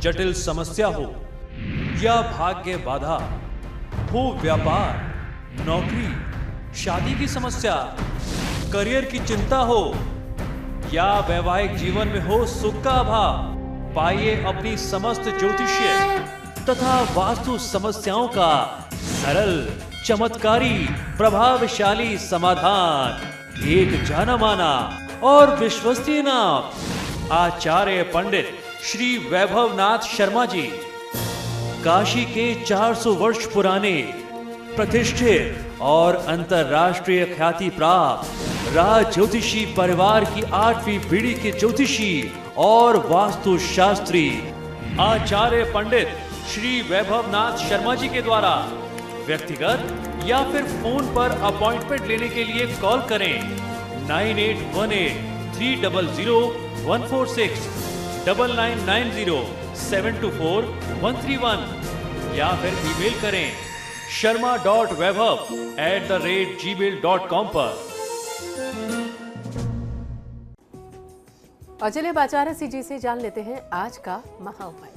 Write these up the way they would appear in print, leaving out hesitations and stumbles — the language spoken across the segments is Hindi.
जटिल समस्या हो या भाग्य बाधा, हो व्यापार, नौकरी, शादी की समस्या, करियर की चिंता हो या वैवाहिक जीवन में हो सुख का अभाव, पाइए अपनी समस्त ज्योतिषीय तथा वास्तु समस्याओं का सरल, चमत्कारी, प्रभावशाली समाधान। एक जाना माना और विश्वसनीय नाम, आचार्य पंडित श्री वैभवनाथ शर्मा जी, काशी के 400 वर्ष पुराने प्रतिष्ठित और अंतरराष्ट्रीय ख्याति प्राप्त राज ज्योतिषी परिवार की 8वीं पीढ़ी के ज्योतिषी और वास्तु शास्त्री आचार्य पंडित श्री वैभवनाथ शर्मा जी के द्वारा व्यक्तिगत या फिर फोन पर अपॉइंटमेंट लेने के लिए कॉल करें 9818-300-146, 9990-724-131 या फिर ईमेल करें sharma.vaibhav@gmail.com पर। और चलिए अब आचार्य जी से जान लेते हैं आज का महा उपाय।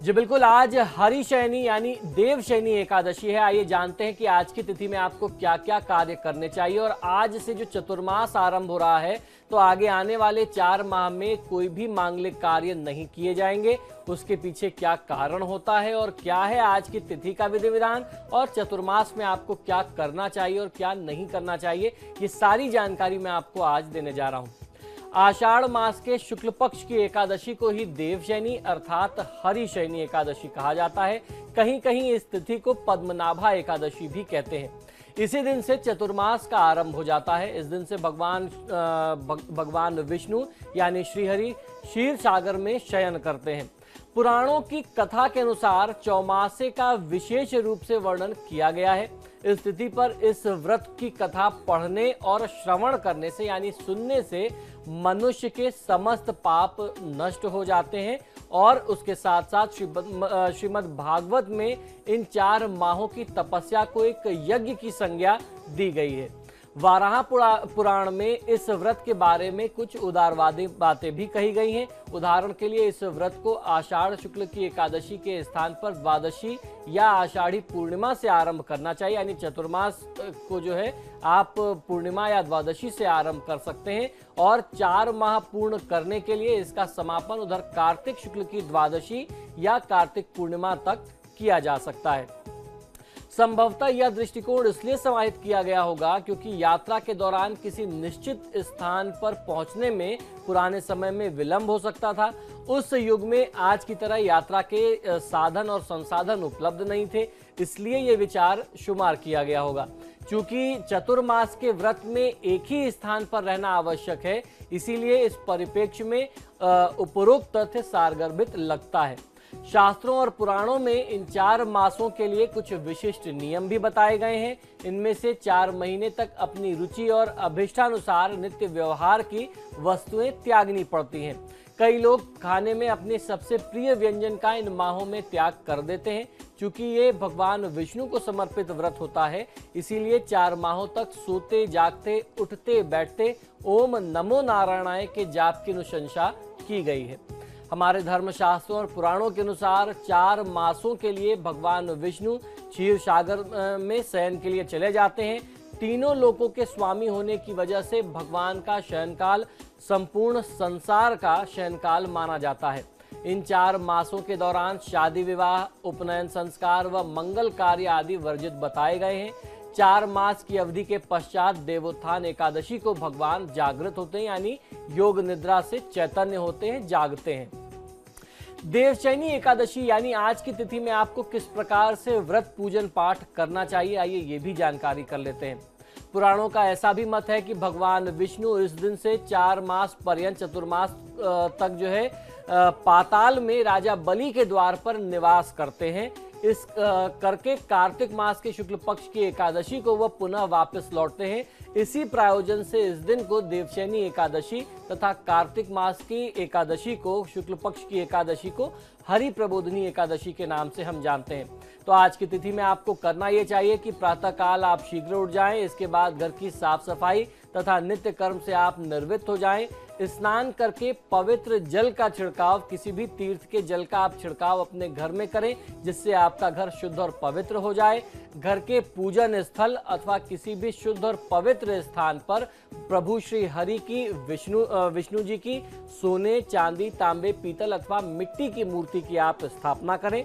जी बिल्कुल, आज हरिशयनी यानी देवशयनी एकादशी है। आइए जानते हैं कि आज की तिथि में आपको क्या क्या कार्य करने चाहिए। और आज से जो चतुर्मास आरंभ हो रहा है तो आगे आने वाले 4 माह में कोई भी मांगलिक कार्य नहीं किए जाएंगे। उसके पीछे क्या कारण होता है और क्या है आज की तिथि का विधि विधान, और चतुर्मास में आपको क्या करना चाहिए और क्या नहीं करना चाहिए, ये सारी जानकारी मैं आपको आज देने जा रहा हूँ। आषाढ़ मास के शुक्ल पक्ष की एकादशी को ही देवशयनी अर्थात हरिशयनी एकादशी कहा जाता है। कहीं कहीं इस तिथि को पद्मनाभा एकादशी भी कहते हैं। इसी दिन से चतुर्मास का आरंभ हो जाता है। इस दिन से भगवान विष्णु यानी श्रीहरि क्षीर सागर में शयन करते हैं। पुराणों की कथा के अनुसार चौमासे का विशेष रूप से वर्णन किया गया है। इस तिथि पर इस व्रत की कथा पढ़ने और श्रवण करने से यानी सुनने से मनुष्य के समस्त पाप नष्ट हो जाते हैं। और उसके साथ साथ श्रीमद् भागवत में इन 4 माहों की तपस्या को एक यज्ञ की संज्ञा दी गई है। वाराह पुराण में इस व्रत के बारे में कुछ उदारवादी बातें भी कही गई हैं। उदाहरण के लिए इस व्रत को आषाढ़ शुक्ल की एकादशी के स्थान पर द्वादशी या आषाढ़ी पूर्णिमा से आरंभ करना चाहिए। यानी चतुर्मास को जो है आप पूर्णिमा या द्वादशी से आरंभ कर सकते हैं और 4 माह पूर्ण करने के लिए इसका समापन उधर कार्तिक शुक्ल की द्वादशी या कार्तिक पूर्णिमा तक किया जा सकता है। संभवतः यह दृष्टिकोण इसलिए समाहित किया गया होगा क्योंकि यात्रा के दौरान किसी निश्चित स्थान पर पहुंचने में पुराने समय में विलंब हो सकता था। उस युग में आज की तरह यात्रा के साधन और संसाधन उपलब्ध नहीं थे, इसलिए ये विचार शुमार किया गया होगा। चूंकि चतुर्मास के व्रत में एक ही स्थान पर रहना आवश्यक है, इसीलिए इस परिप्रेक्ष्य में उपरोक्त तथ्य सारगर्भित लगता है। शास्त्रों और पुराणों में इन 4 मासों के लिए कुछ विशिष्ट नियम भी बताए गए हैं। इनमें से 4 महीने तक अपनी रुचि और अभिष्टानुसार नित्य व्यवहार की वस्तुएं त्यागनी पड़ती हैं। कई लोग खाने में अपने सबसे प्रिय व्यंजन का इन माहों में त्याग कर देते हैं। चूंकि ये भगवान विष्णु को समर्पित व्रत होता है, इसीलिए 4 माहों तक सोते जागते उठते बैठते ओम नमो नारायणाय के जाप की अनुशंसा की गई है। हमारे धर्मशास्त्रों और पुराणों के अनुसार 4 मासों के लिए भगवान विष्णु क्षीर सागर में शयन के लिए चले जाते हैं। तीनों लोकों के स्वामी होने की वजह से भगवान का शयनकाल संपूर्ण संसार का शयनकाल माना जाता है। इन 4 मासों के दौरान शादी विवाह, उपनयन संस्कार व मंगल कार्य आदि वर्जित बताए गए हैं। 4 मास की अवधि के पश्चात देवोत्थान एकादशी को भगवान जागृत होते हैं, यानी योग निद्रा से चैतन्य होते हैं, जागते हैं। देवशयनी एकादशी यानी आज की तिथि में आपको किस प्रकार से व्रत पूजन पाठ करना चाहिए, आइए ये भी जानकारी कर लेते हैं। पुराणों का ऐसा भी मत है कि भगवान विष्णु इस दिन से 4 मास पर्यंत चतुर्मास तक जो है पाताल में राजा बलि के द्वार पर निवास करते हैं। इस करके कार्तिक मास के शुक्ल पक्ष की एकादशी को वह पुनः वापस लौटते हैं। इसी प्रायोजन से इस दिन को देवशयनी एकादशी तथा कार्तिक मास की एकादशी को, शुक्ल पक्ष की एकादशी को हरि प्रबोधनी एकादशी के नाम से हम जानते हैं। तो आज की तिथि में आपको करना ये चाहिए कि प्रातःकाल आप शीघ्र उठ जाएं। इसके बाद घर की साफ सफाई तथा नित्य कर्म से आप निर्वृत्त हो जाएं। स्नान करके पवित्र जल का छिड़काव, किसी भी तीर्थ के जल का आप छिड़काव अपने घर में करें, जिससे आपका घर शुद्ध और पवित्र हो जाए। घर के पूजन स्थल अथवा किसी भी शुद्ध और पवित्र स्थान पर प्रभु श्री हरि की, विष्णु जी की सोने, चांदी, तांबे, पीतल अथवा मिट्टी की मूर्ति की आप स्थापना करें।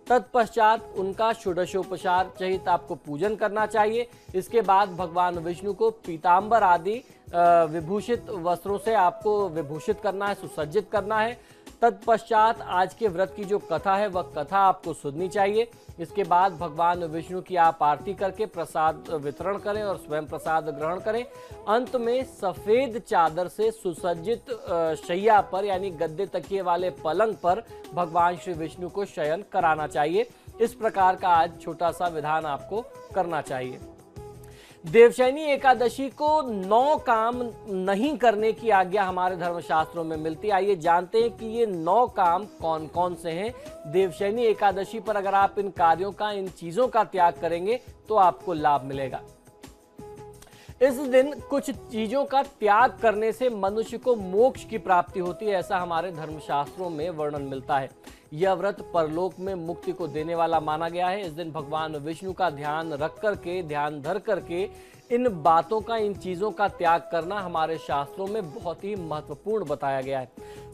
तत्पश्चात उनका षोडशोपचार सहित आपको पूजन करना चाहिए। इसके बाद भगवान विष्णु को पीतांबर आदि विभूषित वस्त्रों से आपको विभूषित करना है, सुसज्जित करना है। तत्पश्चात आज के व्रत की जो कथा है वह कथा आपको सुननी चाहिए। इसके बाद भगवान विष्णु की आप आरती करके प्रसाद वितरण करें और स्वयं प्रसाद ग्रहण करें। अंत में सफेद चादर से सुसज्जित शैया पर यानी गद्दे तकिए वाले पलंग पर भगवान श्री विष्णु को शयन कराना चाहिए। इस प्रकार का आज छोटा सा विधान आपको करना चाहिए। देवशयनी एकादशी को 9 काम नहीं करने की आज्ञा हमारे धर्मशास्त्रों में मिलती है। आइए जानते हैं कि ये 9 काम कौन कौन से हैं। देवशयनी एकादशी पर अगर आप इन कार्यों का, इन चीजों का त्याग करेंगे तो आपको लाभ मिलेगा। इस दिन कुछ चीजों का त्याग करने से मनुष्य को मोक्ष की प्राप्ति होती है, ऐसा हमारे धर्मशास्त्रों में वर्णन मिलता है। यह व्रत परलोक में मुक्ति को देने वाला माना गया है। इस दिन भगवान विष्णु का ध्यान रख करके, ध्यान धर करके इन बातों का, इन चीजों का त्याग करना हमारे शास्त्रों में बहुत ही महत्वपूर्ण बताया गया है।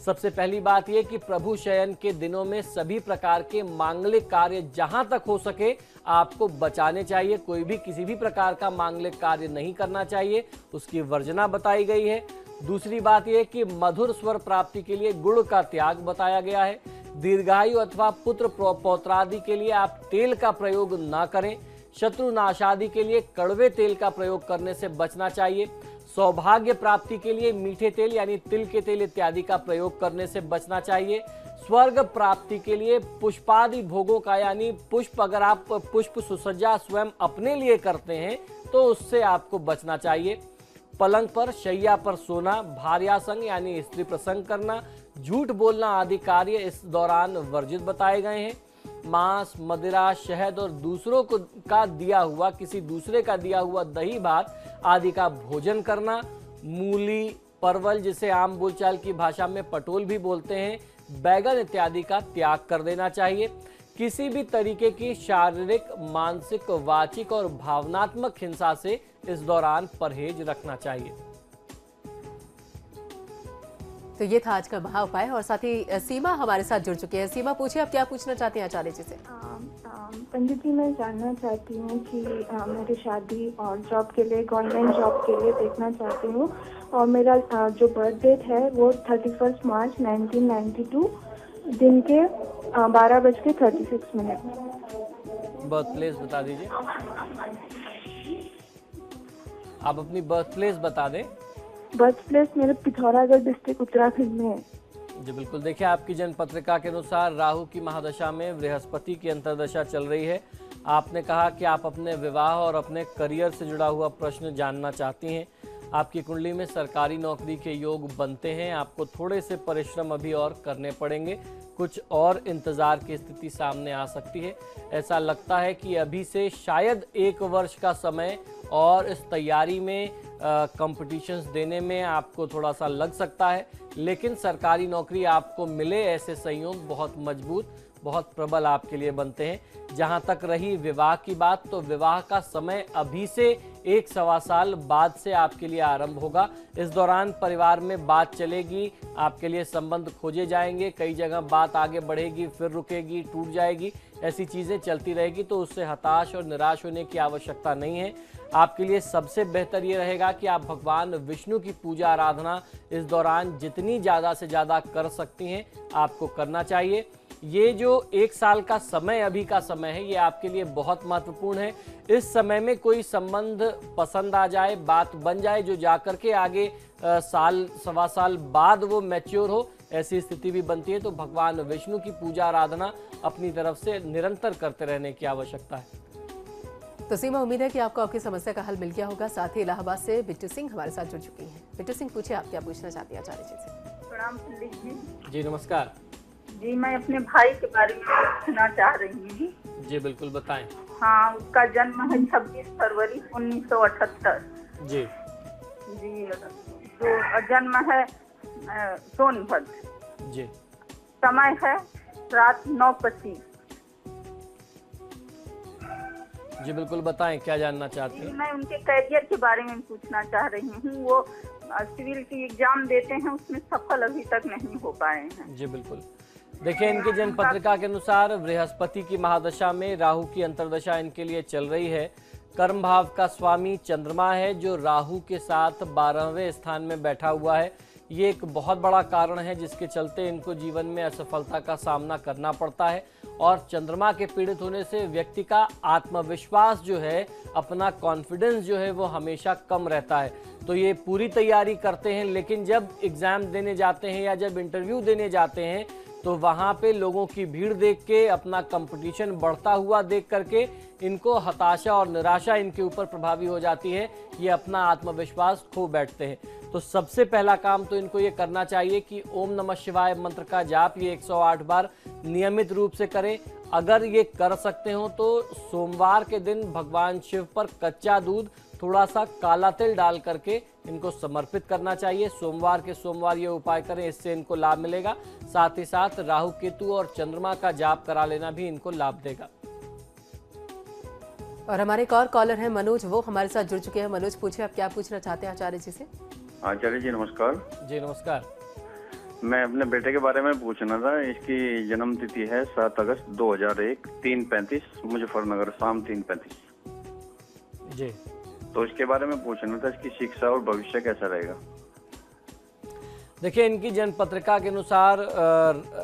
सबसे पहली बात यह कि प्रभु शयन के दिनों में सभी प्रकार के मांगलिक कार्य जहां तक हो सके आपको बचाने चाहिए। कोई भी किसी भी प्रकार का मांगलिक कार्य नहीं करना चाहिए, उसकी वर्जना बताई गई है। दूसरी बात यह कि मधुर स्वर प्राप्ति के लिए गुड़ का त्याग बताया गया है। दीर्घायु अथवा पुत्र पौत्रादि के लिए आप तेल का प्रयोग ना करें। शत्रु नाशादि के लिए कड़वे तेल का प्रयोग करने से बचना चाहिए। सौभाग्य प्राप्ति के लिए मीठे तेल यानी तिल के तेल इत्यादि का प्रयोग करने से बचना चाहिए। स्वर्ग प्राप्ति के लिए पुष्पादि भोगों का यानी पुष्प, अगर आप पुष्प सुसज्जा स्वयं अपने लिए करते हैं तो उससे आपको बचना चाहिए। पलंग पर, शैया पर सोना, भार्यासंग यानी स्त्री प्रसंग करना, झूठ बोलना आदि कार्य इस दौरान वर्जित बताए गए हैं। मांस, मदिरा, शहद और दूसरों को का दिया हुआ, किसी दूसरे का दिया हुआ दही भात आदि का भोजन करना, मूली, परवल जिसे आम बोलचाल की भाषा में पटोल भी बोलते हैं, बैगन इत्यादि का त्याग कर देना चाहिए। किसी भी तरीके की शारीरिक, मानसिक, वाचिक और भावनात्मक हिंसा से इस दौरान परहेज रखना चाहिए। तो ये था आज का महा उपाय और साथ ही सीमा हमारे साथ जुड़ चुकी है। सीमा, पूछिए आप क्या पूछना चाहती हैं आचार्य जी से? पंडित जी, मैं जानना चाहती हूँ कि मेरी शादी और जॉब के लिए, गवर्नमेंट जॉब के लिए देखना चाहती हूँ और मेरा जो बर्थ डेट है वो 31 मार्च 1992 दिन के 12:36। बर्थ प्लेस बता दीजिए। आप अपनी बर्थ प्लेस बता दें। बर्थ प्लेस मेरे पिथौरागढ़ डिस्ट्रिक्ट उत्तराखंड में है। जी बिल्कुल, देखिए आपकी जन्म पत्रिका के अनुसार राहु की महादशा में बृहस्पति की अंतर्दशा चल रही है। आपने कहा कि आप अपने विवाह और अपने करियर से जुड़ा हुआ प्रश्न जानना चाहती हैं। आपकी कुंडली में सरकारी नौकरी के योग बनते हैं। आपको थोड़े से परिश्रम अभी और करने पड़ेंगे, कुछ और इंतजार की स्थिति सामने आ सकती है। ऐसा लगता है कि अभी से शायद 1 वर्ष का समय और इस तैयारी में, कॉम्पिटिशन्स देने में आपको थोड़ा सा लग सकता है, लेकिन सरकारी नौकरी आपको मिले ऐसे संयोग बहुत मजबूत, बहुत प्रबल आपके लिए बनते हैं। जहां तक रही विवाह की बात, तो विवाह का समय अभी से 1-1.25 साल बाद से आपके लिए आरंभ होगा। इस दौरान परिवार में बात चलेगी, आपके लिए संबंध खोजे जाएंगे, कई जगह बात आगे बढ़ेगी, फिर रुकेगी, टूट जाएगी, ऐसी चीज़ें चलती रहेगी। तो उससे हताश और निराश होने की आवश्यकता नहीं है। आपके लिए सबसे बेहतर ये रहेगा कि आप भगवान विष्णु की पूजा आराधना इस दौरान जितनी ज़्यादा से ज़्यादा कर सकती हैं आपको करना चाहिए। ये जो 1 साल का समय, अभी का समय है, ये आपके लिए बहुत महत्वपूर्ण है। इस समय में कोई संबंध पसंद आ जाए, बात बन जाए, जो जाकर के आगे साल, 1.25 साल बाद वो मैच्योर हो, ऐसी स्थिति भी बनती है। तो भगवान विष्णु की पूजा आराधना अपनी तरफ से निरंतर करते रहने की आवश्यकता है। तो सीमा, उम्मीद है कि आपको आपकी समस्या का हल मिल गया होगा। साथ ही इलाहाबाद से बिट्टू सिंह हमारे साथ जुड़ चुकी हैं। बिट्टू सिंह, पूछिए आप क्या पूछना चाहती हैं आचार्य जी से? प्रणाम पंडित जी। जी नमस्कार। जी, मैं अपने भाई के बारे में पूछना चाह रही हूँ। जी बिल्कुल, बताएं। हाँ, उसका जन्म है 26 फरवरी 1978। जी। जी, जो जन्म है सोनभद्र, जी समय है रात 9:25। जी बिल्कुल, बताएं क्या जानना चाहते हैं। मैं उनके करियर के बारे में पूछना चाह रही हूँ। वो सिविल की एग्जाम देते हैं, उसमें सफल अभी तक नहीं हो पाए हैं। जी बिल्कुल, देखिए इनके जन्म पत्रिका के अनुसार बृहस्पति की महादशा में राहु की अंतर्दशा इनके लिए चल रही है। कर्म भाव का स्वामी चंद्रमा है जो राहु के साथ 12वें स्थान में बैठा हुआ है। ये एक बहुत बड़ा कारण है जिसके चलते इनको जीवन में असफलता का सामना करना पड़ता है, और चंद्रमा के पीड़ित होने से व्यक्ति का आत्मविश्वास जो है, अपना कॉन्फिडेंस जो है वो हमेशा कम रहता है। तो ये पूरी तैयारी करते हैं, लेकिन जब एग्ज़ाम देने जाते हैं या जब इंटरव्यू देने जाते हैं तो वहाँ पे लोगों की भीड़ देख के, अपना कंपटीशन बढ़ता हुआ देख करके इनको हताशा और निराशा इनके ऊपर प्रभावी हो जाती है। ये अपना आत्मविश्वास खो बैठते हैं। तो सबसे पहला काम तो इनको ये करना चाहिए कि ओम नमः शिवाय मंत्र का जाप ये 108 बार नियमित रूप से करें। अगर ये कर सकते हो तो सोमवार के दिन भगवान शिव पर कच्चा दूध, थोड़ा सा काला तिल डाल करके इनको समर्पित करना चाहिए। सोमवार के सोमवार ये उपाय करें, इससे इनको लाभ मिलेगा। साथ ही साथ राहु केतु और चंद्रमा का जाप करा लेना भी इनको लाभ देगा। और हमारे एक और कॉलर हैं मनोज, वो हमारे साथ जुड़ चुके हैं। मनोज, पूछिए आप क्या पूछना चाहते हैं आचार्य जी से। आचार्य जी नमस्कार। जी नमस्कार। मैं अपने बेटे के बारे में पूछना था। इसकी जन्म तिथि है 7 अगस्त 2001, 3:35, मुजफ्फरनगर, शाम 3:35। जी, तो इसके बारे में पूछना था, इसकी शिक्षा और भविष्य कैसा रहेगा। देखिए इनकी जन्म पत्रिका के अनुसार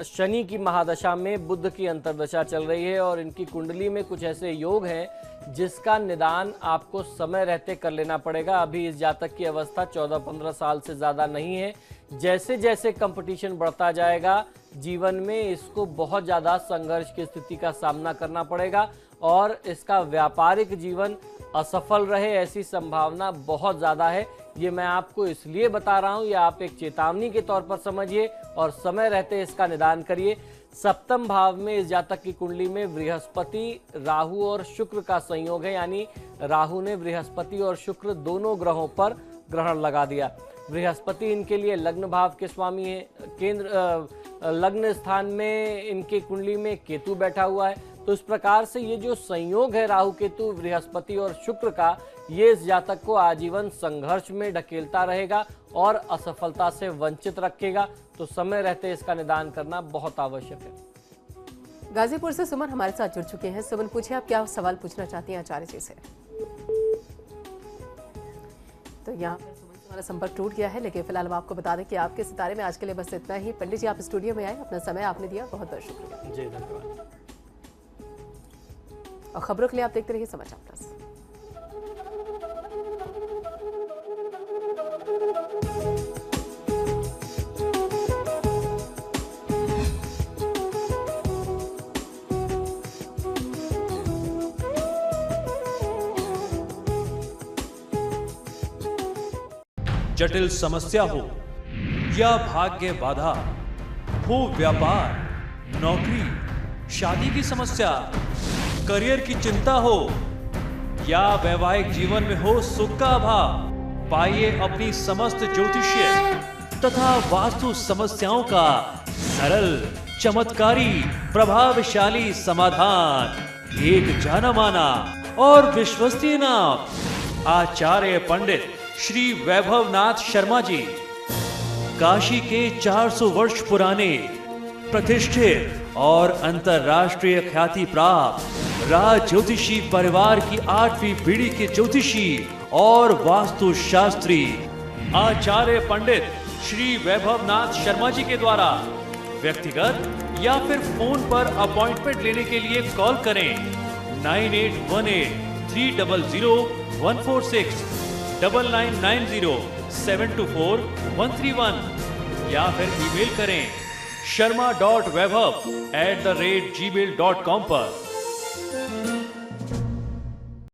शनि की महादशा में बुध की अंतर्दशा चल रही है, और इनकी कुंडली में कुछ ऐसे योग हैं जिसका निदान आपको समय रहते कर लेना पड़ेगा। अभी इस जातक की अवस्था 14-15 साल से ज़्यादा नहीं है। जैसे जैसे कंपटीशन बढ़ता जाएगा जीवन में इसको बहुत ज़्यादा संघर्ष की स्थिति का सामना करना पड़ेगा, और इसका व्यापारिक जीवन असफल रहे ऐसी संभावना बहुत ज़्यादा है। ये मैं आपको इसलिए बता रहा हूँ, ये आप एक चेतावनी के तौर पर समझिए और समय रहते इसका निदान करिए। सप्तम भाव में इस जातक की कुंडली में बृहस्पति, राहु और शुक्र का संयोग है, यानी राहु ने बृहस्पति और शुक्र दोनों ग्रहों पर ग्रहण लगा दिया। बृहस्पति इनके लिए लग्न भाव के स्वामी है। लग्न स्थान में इनके कुंडली में केतु बैठा हुआ है। तो इस प्रकार से ये जो संयोग है राहु केतु, बृहस्पति और शुक्र का, ये इस जातक को आजीवन संघर्ष में ढकेलता रहेगा और असफलता से वंचित रखेगा। तो समय रहते इसका निदान करना बहुत आवश्यक है। गाजीपुर से सुमन हमारे साथ जुड़ चुके हैं। सुमन, पूछिए आप क्या सवाल पूछना चाहती हैं आचार्य जी से। तो यहाँ पर सुमन से हमारा संपर्क टूट गया है, लेकिन फिलहाल हम आपको बता दें कि आपके सितारे में आज के लिए बस इतना ही। पंडित जी आप स्टूडियो में आए, अपना समय आपने दिया, बहुत बहुत शुक्रिया। जी धन्यवाद। और खबरों के लिए आप देखते रहिए समाचार प्लस। जटिल समस्या हो या भाग्य बाधा, हो व्यापार, नौकरी, शादी की समस्या, करियर की चिंता हो या वैवाहिक जीवन में हो सुख का अभाव, पाइए अपनी समस्त ज्योतिषीय तथा वास्तु समस्याओं का सरल, चमत्कारी, प्रभावशाली समाधान। एक जाना माना और विश्वसनीय नाम, आचार्य पंडित श्री वैभवनाथ शर्मा जी। काशी के 400 वर्ष पुराने, प्रतिष्ठित और अंतरराष्ट्रीय ख्याति प्राप्त राज ज्योतिषी परिवार की 8वीं पीढ़ी के ज्योतिषी और वास्तु शास्त्री आचार्य पंडित श्री वैभवनाथ शर्मा जी के द्वारा व्यक्तिगत या फिर फोन पर अपॉइंटमेंट लेने के लिए कॉल करें 9818-300-146, 9990-724-131 या फिर ईमेल करें sharma.vaibhav@gmail.com पर।